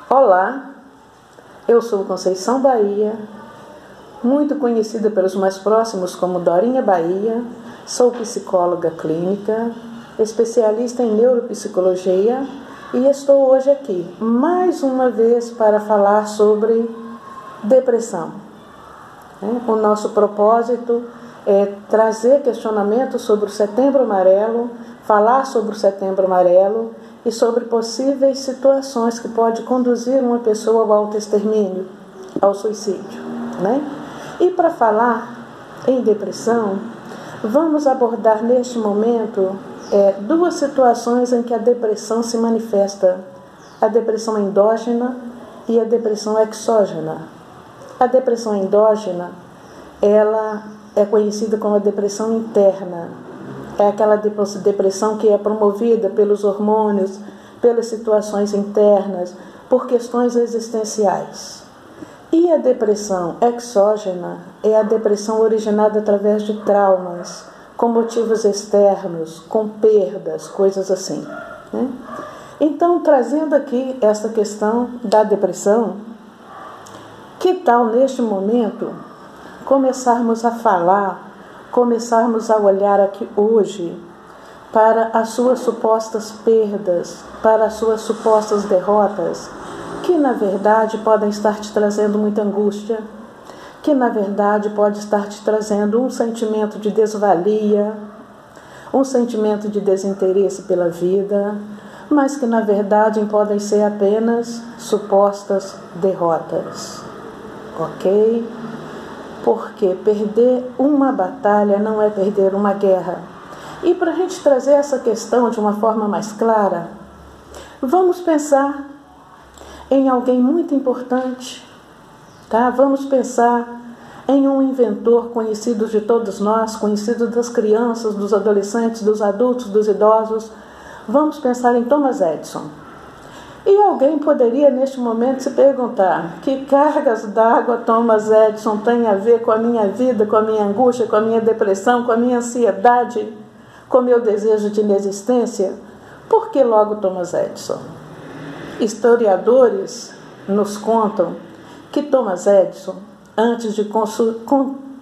Olá, eu sou Conceição Bahia, muito conhecida pelos mais próximos como Dorinha Bahia, sou psicóloga clínica, especialista em neuropsicologia e estou hoje aqui, mais uma vez, para falar sobre depressão. O nosso propósito é trazer questionamentos sobre o Setembro Amarelo, falar sobre o Setembro Amarelo e sobre possíveis situações que podem conduzir uma pessoa ao autoextermínio, ao suicídio, E para falar em depressão, vamos abordar neste momento duas situações em que a depressão se manifesta: a depressão endógena e a depressão exógena. A depressão endógena, ela é conhecida como a depressão interna. É aquela depressão que é promovida pelos hormônios, pelas situações internas, por questões existenciais. E a depressão exógena é a depressão originada através de traumas, com motivos externos, com perdas, coisas assim. Então, trazendo aqui essa questão da depressão, que tal neste momento começarmos a falar, começarmos a olhar aqui hoje para as suas supostas perdas, para as suas supostas derrotas, que na verdade podem estar te trazendo muita angústia, que na verdade pode estar te trazendo um sentimento de desvalia, um sentimento de desinteresse pela vida, mas que na verdade podem ser apenas supostas derrotas, ok? Porque perder uma batalha não é perder uma guerra. E para a gente trazer essa questão de uma forma mais clara, vamos pensar em alguém muito importante, tá? Vamos pensar em um inventor conhecido de todos nós, conhecido das crianças, dos adolescentes, dos adultos, dos idosos. Vamos pensar em Thomas Edison. E alguém poderia, neste momento, se perguntar: que cargas d'água Thomas Edison tem a ver com a minha vida, com a minha angústia, com a minha depressão, com a minha ansiedade, com o meu desejo de inexistência? Por que logo Thomas Edison? Historiadores nos contam que Thomas Edison, antes de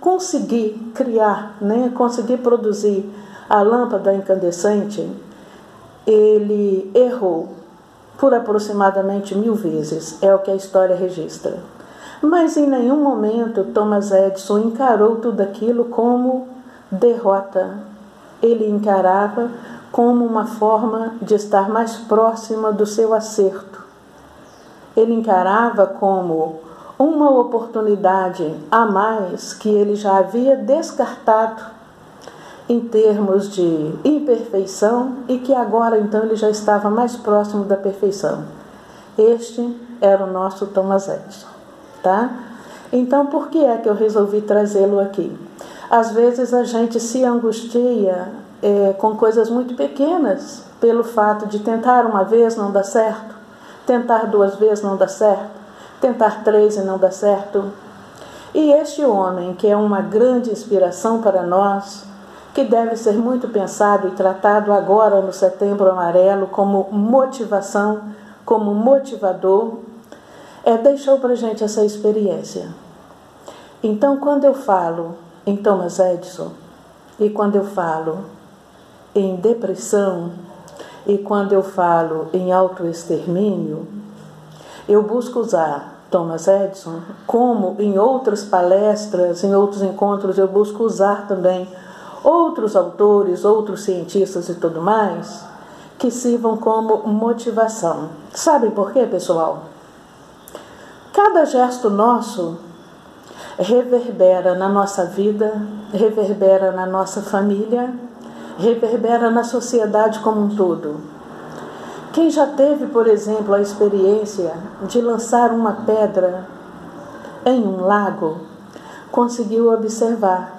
conseguir criar, conseguir produzir a lâmpada incandescente, ele errou por aproximadamente 1000 vezes, é o que a história registra. Mas em nenhum momento Thomas Edison encarou tudo aquilo como derrota. Ele encarava como uma forma de estar mais próxima do seu acerto. Ele encarava como uma oportunidade a mais que ele já havia descartado em termos de imperfeição e que agora então ele já estava mais próximo da perfeição. Este era o nosso Thomas Edison, tá? Então, por que é que eu resolvi trazê-lo aqui? Às vezes a gente se angustia com coisas muito pequenas, pelo fato de tentar uma vez não dá certo, tentar 2 vezes não dá certo, tentar 3 e não dá certo. E este homem, que é uma grande inspiração para nós, que deve ser muito pensado e tratado agora no Setembro Amarelo como motivação, como motivador, deixou para a gente essa experiência. Então, quando eu falo em Thomas Edison, e quando eu falo em depressão, e quando eu falo em autoextermínio, eu busco usar Thomas Edison, como em outras palestras, em outros encontros, eu busco usar também outros autores, outros cientistas e tudo mais, que sirvam como motivação. Sabem por quê, pessoal? Cada gesto nosso reverbera na nossa vida, reverbera na nossa família, reverbera na sociedade como um todo. Quem já teve, por exemplo, a experiência de lançar uma pedra em um lago, conseguiu observar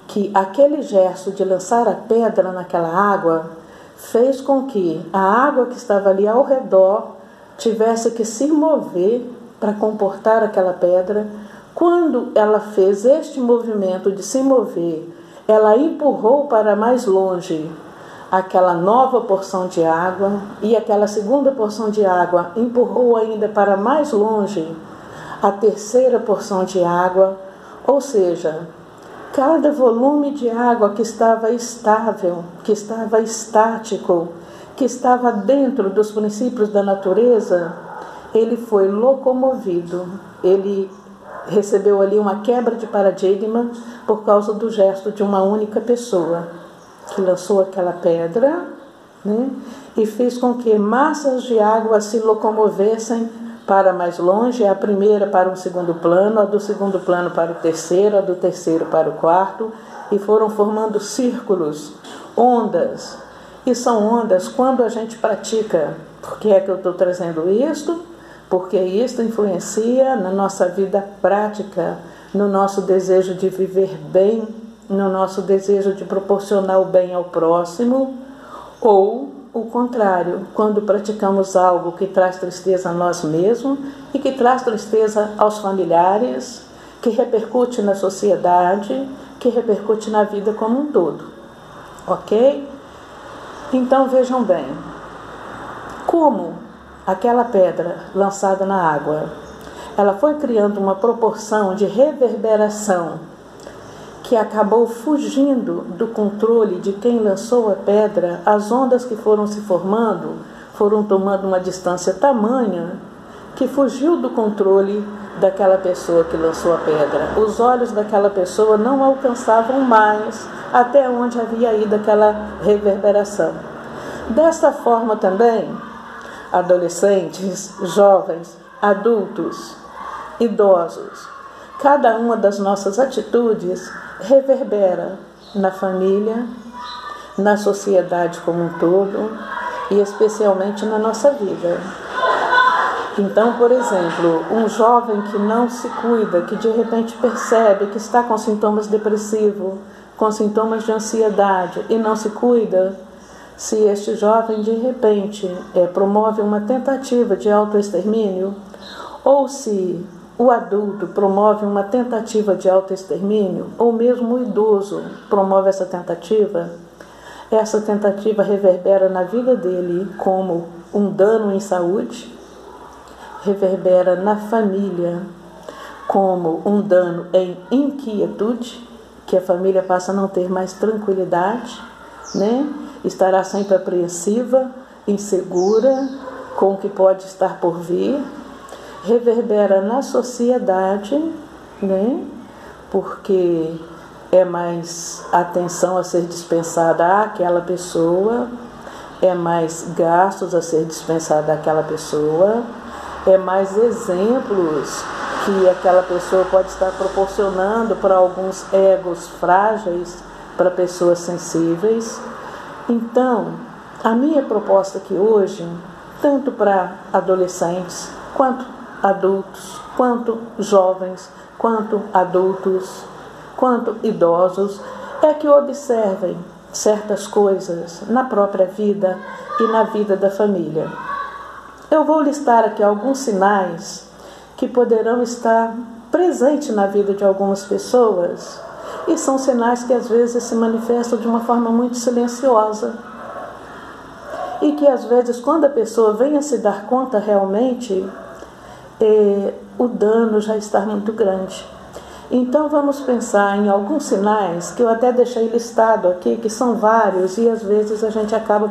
que aquele gesto de lançar a pedra naquela água fez com que a água que estava ali ao redor tivesse que se mover para comportar aquela pedra. Quando ela fez este movimento de se mover, ela empurrou para mais longe aquela nova porção de água, e aquela segunda porção de água empurrou ainda para mais longe a terceira porção de água, ou seja, cada volume de água que estava estável, que estava estático, que estava dentro dos princípios da natureza, ele foi locomovido, ele recebeu ali uma quebra de paradigma por causa do gesto de uma única pessoa, que lançou aquela pedra, né, e fez com que massas de água se locomovessem para mais longe, a primeira para um segundo plano, a do segundo plano para o terceiro, a do terceiro para o quarto, e foram formando círculos, ondas. E são ondas quando a gente pratica. Por que é que eu estou trazendo isto? Porque isto influencia na nossa vida prática, no nosso desejo de viver bem, no nosso desejo de proporcionar o bem ao próximo, ou o contrário, quando praticamos algo que traz tristeza a nós mesmos e que traz tristeza aos familiares, que repercute na sociedade, que repercute na vida como um todo. Ok? Então vejam bem, como aquela pedra lançada na água, ela foi criando uma proporção de reverberação que acabou fugindo do controle de quem lançou a pedra. As ondas que foram se formando foram tomando uma distância tamanha que fugiu do controle daquela pessoa que lançou a pedra. Os olhos daquela pessoa não alcançavam mais até onde havia ido aquela reverberação. Desta forma também, adolescentes, jovens, adultos, idosos, cada uma das nossas atitudes reverbera na família, na sociedade como um todo e especialmente na nossa vida. Então, por exemplo, um jovem que não se cuida, que de repente percebe que está com sintomas depressivos, com sintomas de ansiedade e não se cuida, se este jovem de repente promove uma tentativa de autoextermínio, ou se o adulto promove uma tentativa de autoextermínio, ou mesmo o idoso promove essa tentativa reverbera na vida dele como um dano em saúde, reverbera na família como um dano em inquietude, que a família passa a não ter mais tranquilidade, né? Estará sempre apreensiva, insegura com o que pode estar por vir. Reverbera na sociedade, né? Porque é mais atenção a ser dispensada àquela pessoa, é mais gastos a ser dispensada àquela pessoa, é mais exemplos que aquela pessoa pode estar proporcionando para alguns egos frágeis, para pessoas sensíveis. Então, a minha proposta aqui hoje, tanto para adolescentes, quanto adultos, quanto jovens, quanto adultos, quanto idosos, é que observem certas coisas na própria vida e na vida da família. Eu vou listar aqui alguns sinais que poderão estar presentes na vida de algumas pessoas, e são sinais que às vezes se manifestam de uma forma muito silenciosa, e que às vezes, quando a pessoa vem a se dar conta realmente, o dano já está muito grande. Então vamos pensar em alguns sinais que eu até deixei listado aqui, que são vários, e às vezes a gente acaba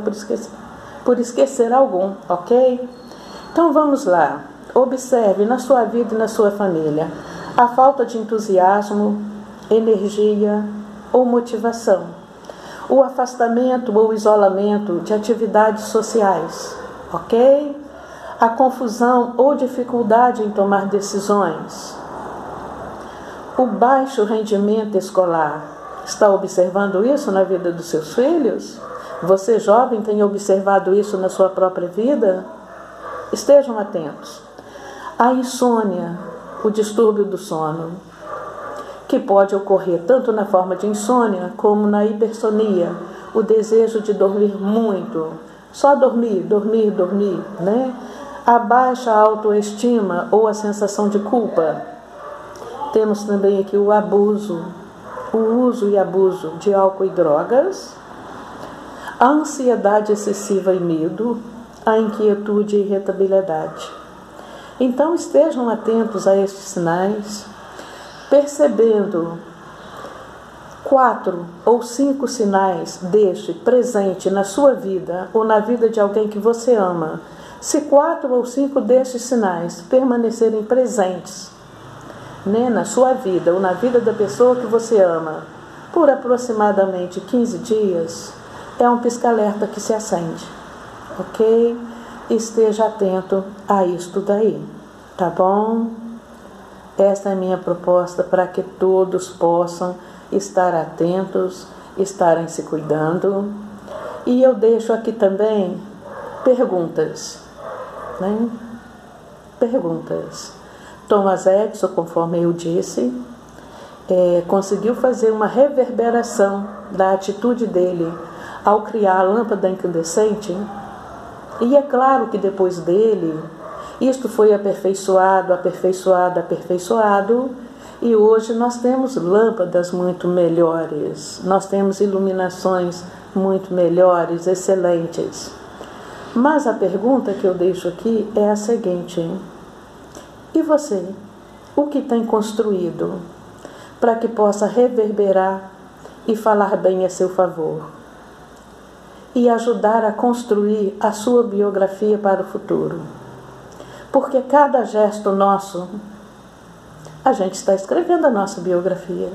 por esquecer algum, ok? Então vamos lá. Observe na sua vida e na sua família a falta de entusiasmo, energia ou motivação, o afastamento ou isolamento de atividades sociais, ok? A confusão ou dificuldade em tomar decisões, o baixo rendimento escolar. Está observando isso na vida dos seus filhos? Você, jovem, tem observado isso na sua própria vida? Estejam atentos. A insônia, o distúrbio do sono, que pode ocorrer tanto na forma de insônia como na hipersonia, o desejo de dormir muito, só dormir, né? A baixa autoestima ou a sensação de culpa. Temos também aqui o abuso, o uso e abuso de álcool e drogas, a ansiedade excessiva e medo, a inquietude e irritabilidade. Então estejam atentos a estes sinais, percebendo 4 ou 5 sinais deste presente na sua vida ou na vida de alguém que você ama. Se 4 ou 5 destes sinais permanecerem presentes, né, na sua vida ou na vida da pessoa que você ama por aproximadamente 15 dias, é um pisca-alerta que se acende, ok? Esteja atento a isto daí, tá bom? Esta é a minha proposta para que todos possam estar atentos, estarem se cuidando. E eu deixo aqui também perguntas, né? Perguntas. Thomas Edison, conforme eu disse, conseguiu fazer uma reverberação da atitude dele ao criar a lâmpada incandescente. E é claro que depois dele, isto foi aperfeiçoado, e hoje nós temos lâmpadas muito melhores, nós temos iluminações muito melhores, excelentes. Mas a pergunta que eu deixo aqui é a seguinte: e você? O que tem construído para que possa reverberar e falar bem a seu favor? E ajudar a construir a sua biografia para o futuro? Porque cada gesto nosso, a gente está escrevendo a nossa biografia,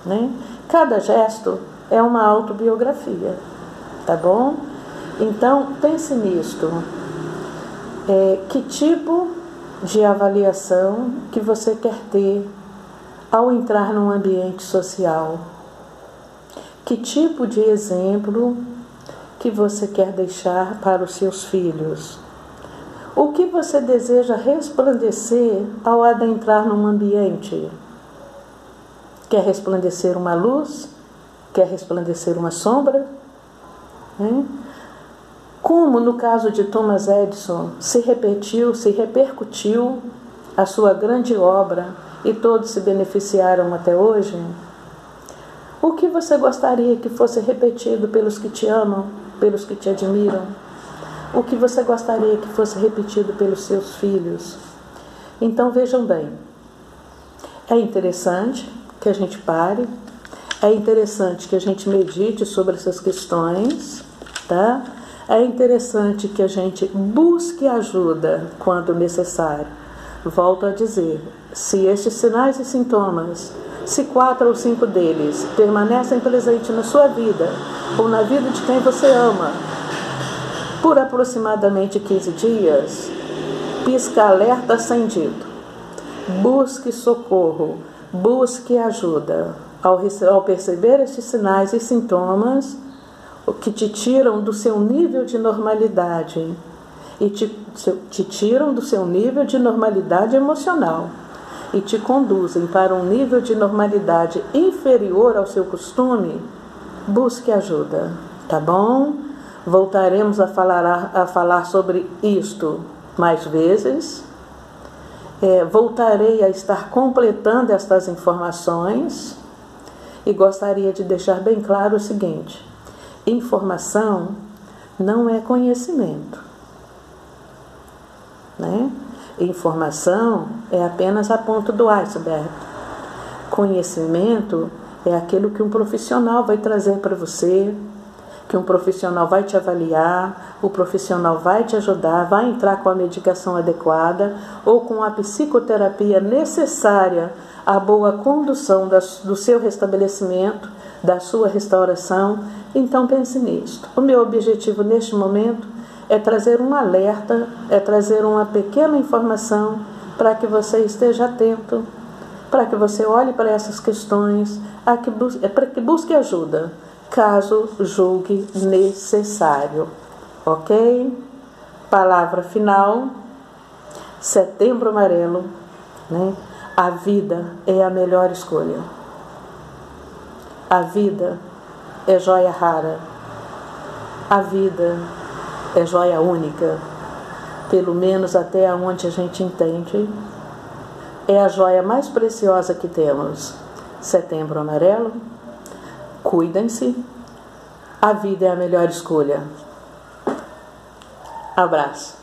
né? Cada gesto é uma autobiografia, tá bom? Então, pense nisto. Que tipo de avaliação que você quer ter ao entrar num ambiente social? Que tipo de exemplo que você quer deixar para os seus filhos? O que você deseja resplandecer ao adentrar num ambiente? Quer resplandecer uma luz? Quer resplandecer uma sombra? Como no caso de Thomas Edison se repercutiu a sua grande obra e todos se beneficiaram até hoje? O que você gostaria que fosse repetido pelos que te amam, pelos que te admiram? O que você gostaria que fosse repetido pelos seus filhos? Então vejam bem, é interessante que a gente pare, é interessante que a gente medite sobre essas questões, tá? É interessante que a gente busque ajuda quando necessário. Volto a dizer, se estes sinais e sintomas, se 4 ou 5 deles permanecem presentes na sua vida ou na vida de quem você ama, por aproximadamente 15 dias, pisca-alerta acendido. Busque socorro, busque ajuda. Ao perceber estes sinais e sintomas que te tiram do seu nível de normalidade e te tiram do seu nível de normalidade emocional e te conduzem para um nível de normalidade inferior ao seu costume, busque ajuda, tá bom? Voltaremos a falar sobre isto mais vezes. Voltarei a estar completando estas informações e gostaria de deixar bem claro o seguinte: informação não é conhecimento, né? Informação é apenas a ponta do iceberg. Conhecimento é aquilo que um profissional vai trazer para você, que um profissional vai te avaliar, o profissional vai te ajudar, vai entrar com a medicação adequada ou com a psicoterapia necessária à boa condução do seu restabelecimento, da sua restauração. Então pense nisto. O meu objetivo neste momento é trazer um alerta, é trazer uma pequena informação para que você esteja atento, para que você olhe para essas questões, para que busque ajuda, caso julgue necessário, ok? Palavra final, Setembro Amarelo, né? A vida é a melhor escolha. A vida é joia rara. A vida é joia única, pelo menos até onde a gente entende. É a joia mais preciosa que temos. Setembro Amarelo. Cuidem-se, A vida é a melhor escolha. Abraço.